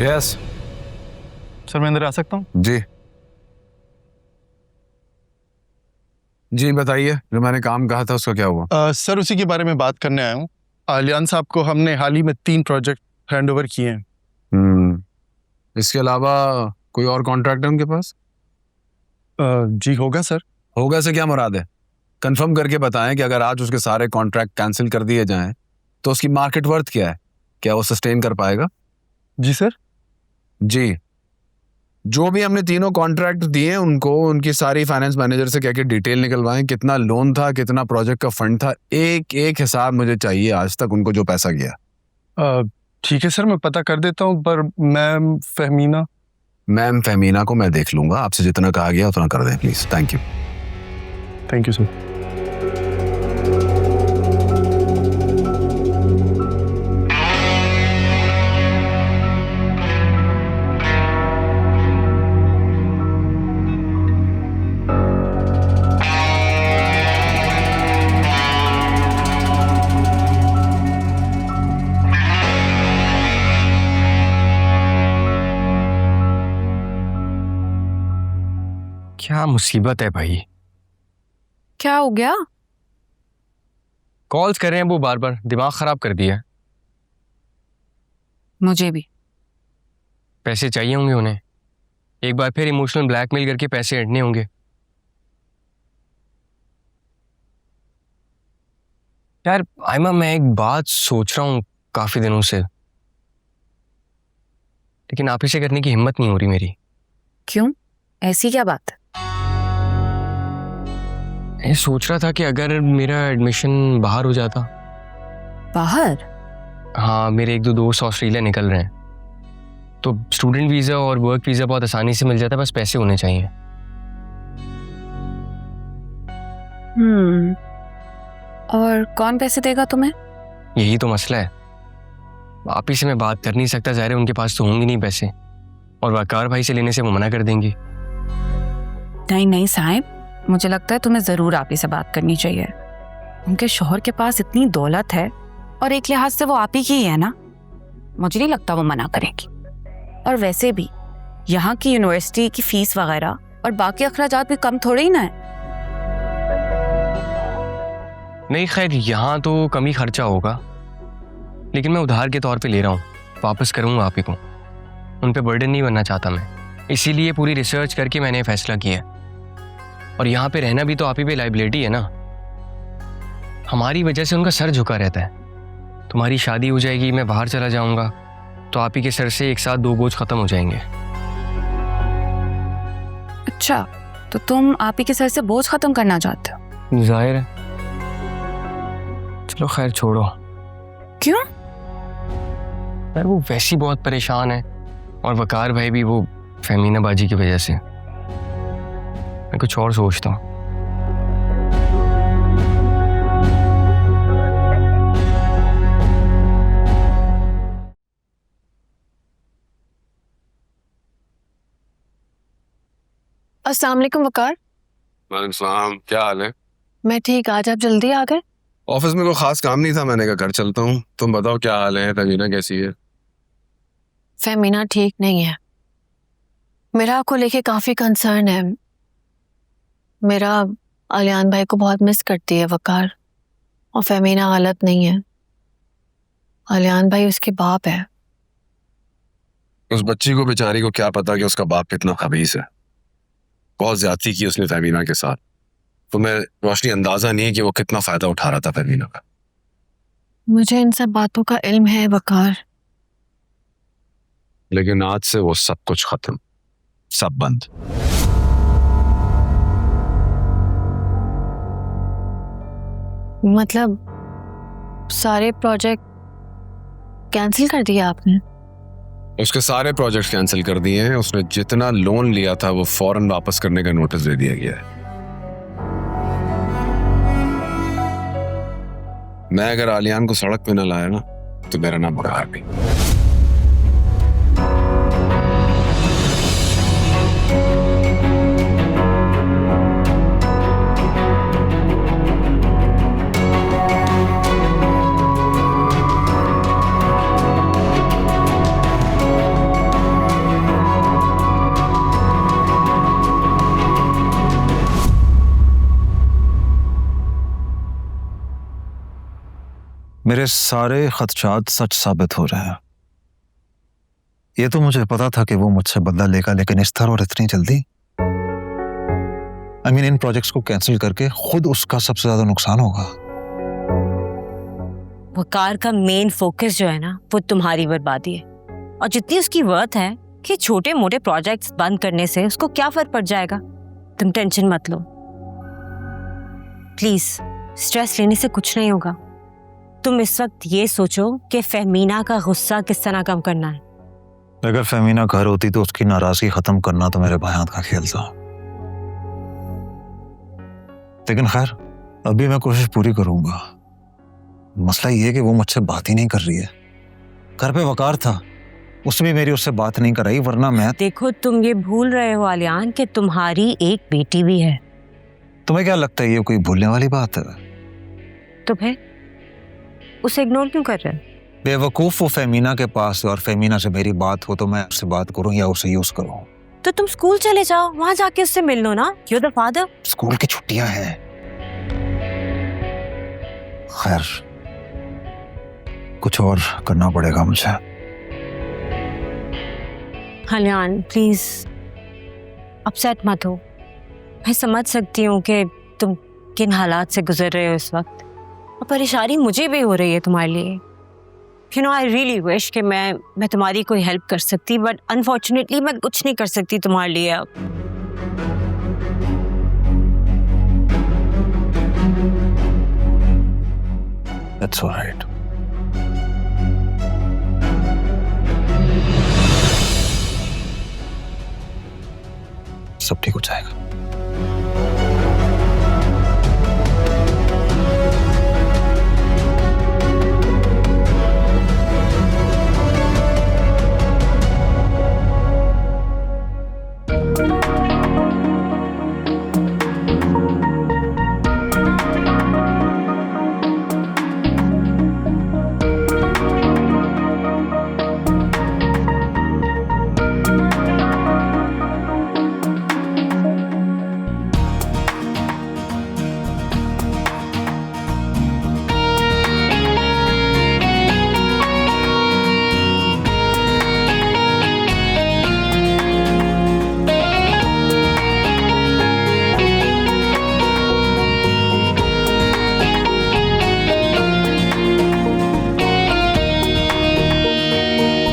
Yes sir मैं अंदर आ सकता हूँ? जी जी बताइए, जो मैंने काम कहा था उसका क्या हुआ? सर उसी के बारे में बात करने आया हूँ। आलियान साहब को हमने हाल ही में 3 प्रोजेक्ट हैंड ओवर किए हैं। इसके अलावा कोई और कॉन्ट्रैक्ट है उनके पास? जी होगा सर। होगा से क्या मुराद है? कंफर्म करके बताएं कि अगर आज उसके सारे कॉन्ट्रैक्ट कैंसिल कर दिए जाएं तो उसकी मार्केट वर्थ क्या है, क्या वो सस्टेन कर पाएगा? जी सर। जी, जो भी हमने तीनों कॉन्ट्रैक्ट दिए उनको उनकी सारी फाइनेंस मैनेजर से कह के डिटेल निकलवाएं, कितना लोन था, कितना प्रोजेक्ट का फंड था, एक एक हिसाब मुझे चाहिए आज तक उनको जो पैसा गया। ठीक है सर, मैं पता कर देता हूँ, पर मैम फहमीना को मैं देख लूंगा। आपसे जितना कहा गया उतना कर दें please. Thank you. Thank you sir. क्या मुसीबत है भाई? क्या हो गया? कॉल्स कर रहे हैं वो बार बार, दिमाग खराब कर दिया। मुझे भी। पैसे चाहिए होंगे उन्हें, एक बार फिर इमोशनल ब्लैकमेल करके पैसे ऐंठने होंगे। यार आयमा, मैं एक बात सोच रहा हूँ काफी दिनों से, लेकिन आप इसे करने की हिम्मत नहीं हो रही मेरी। क्यों? ऐसी क्या बात? मैं सोच रहा था कि अगर मेरा एडमिशन बाहर हो जाता। बाहर? हाँ, मेरे 1-2 दोस्त ऑस्ट्रेलिया निकल रहे हैं, तो स्टूडेंट वीज़ा और वर्क वीज़ा बहुत आसानी से मिल जाता है, बस पैसे होने चाहिए। और कौन पैसे देगा तुम्हें? यही तो मसला है। आप ही से मैं बात कर नहीं सकता, ज़ाहिर है उनके पास तो होंगे नहीं पैसे, और वकार भाई से लेने से वो मना कर देंगी। नहीं नहीं साहिब, मुझे लगता है तुम्हें जरूर आप ही से बात करनी चाहिए। उनके शौहर के पास इतनी दौलत है और एक लिहाज से वो आप ही की है ना, मुझे नहीं लगता वो मना करेगी। और वैसे भी यहाँ की यूनिवर्सिटी की फीस वगैरह और बाकी अखराजात भी कम थोड़े ही ना है। नहीं खैर, यहाँ तो कम ही खर्चा होगा, लेकिन मैं उधार के तौर पे ले रहा हूँ, वापस करूँगा आप ही को। उन पे बर्डन नहीं बनना चाहता मैं, इसीलिए पूरी रिसर्च करके मैंने फैसला किया। और यहाँ पे रहना भी तो आप ही पे लाइबिलिटी है ना, हमारी वजह से उनका सर झुका रहता है। तुम्हारी शादी हो जाएगी, मैं बाहर चला जाऊँगा, तो आप ही के सर से एक साथ 2 बोझ खत्म हो जाएंगे। अच्छा, तो तुम आप ही के सर से बोझ खत्म करना चाहते हो? जाहिर है। चलो खैर छोड़ो। क्यों? यार वो वैसी बहुत परेशान है, और वकार भाई भी वो फहमीना बाजी की वजह से। मैं कुछ और सोचता हूँ। अस्सलाम वालेकुम वकार। वालेकुम सलाम, क्या हाल है? मैं ठीक, आज आप जल्दी आ गए? ऑफिस में कोई खास काम नहीं था, मैंने कहा घर चलता हूँ। तुम बताओ क्या हाल है, तवीना कैसी है? फहमीना ठीक नहीं है, मेरा आपको लेके काफी कंसर्न है। मेरा आलियान भाई को बहुत मिस करती है वकार, और फहमीना गलत नहीं है। आलियान भाई उसके बाप है। उस बच्ची को बेचारी को क्या पता कि उसका बाप कितना खबीस है। बहुत ज्यादती की उसने फहमीना के साथ। तुम्हें रोशनी अंदाजा नहीं है कि वो कितना फायदा उठा रहा था फहमीना का। मुझे इन सब बातों का इल्म है वकार, लेकिन आज से वो सब कुछ खत्म, सब बंद। मतलब सारे प्रोजेक्ट कैंसिल कर दिया आपने? उसके सारे प्रोजेक्ट कैंसिल कर दिए हैं। उसने जितना लोन लिया था वो फौरन वापस करने का नोटिस दे दिया गया है। मैं अगर आलियान को सड़क पे न लाया ना, तो मेरा नाम बकार भी। मेरे सारे खदशात सच साबित हो रहे हैं। ये तो मुझे पता था कि वो मुझसे बदला लेगा, लेकिन इस तरह और इतनी जल्दी। इन प्रोजेक्ट्स को कैंसिल करके खुद उसका सबसे ज्यादा नुकसान होगा। वकार का मेन फोकस जो है ना, वो तुम्हारी बर्बादी है। और जितनी उसकी वर्थ है कि छोटे मोटे प्रोजेक्ट्स बंद करने से उसको क्या फर्क पड़ जाएगा। तुम टेंशन मत लो प्लीज, स्ट्रेस लेने से कुछ नहीं होगा। तुम इस वक्त ये सोचो कि फहमीना का गुस्सा किस तरह कम करना है। अगर फहमीना घर होती तो उसकी नाराजगी खत्म करना तो मेरे भाई का खेल था, लेकिन खैर अभी मैं कोशिश पूरी करूंगा। मसला ये है कि वो मुझसे बात ही नहीं कर रही है। घर पे वकार था, उसने भी मेरी उससे बात नहीं कराई, वरना मैं। देखो तुम ये भूल रहे हो आलियान कि तुम्हारी एक बेटी भी है। तुम्हें क्या लगता है ये कोई भूलने वाली बात है? तो फिर उसे इग्नोर क्यों कर रहे हो? बेवकूफ वो फहमीना के पास है और फहमीना से मेरी बात हो तो मैं उससे बात करूं या उसे यूज करूं? तो तुम स्कूल चले जाओ, वहां जाके उससे मिल लो ना। You the father. स्कूल की छुट्टियां हैं। खैर कुछ और करना पड़ेगा मुझे। आलियान प्लीज अपसेट मत हो। मैं समझ सकती हूँ कि तुम किन हालात से गुजर रहे हो इस वक्त, और परेशानी मुझे भी हो रही है तुम्हारे लिए। You know I really wish कि मैं तुम्हारी कोई हेल्प कर सकती, बट अनफॉर्चुनेटली मैं कुछ नहीं कर सकती तुम्हारे लिए अब। That's all right. सब ठीक हो जाएगा।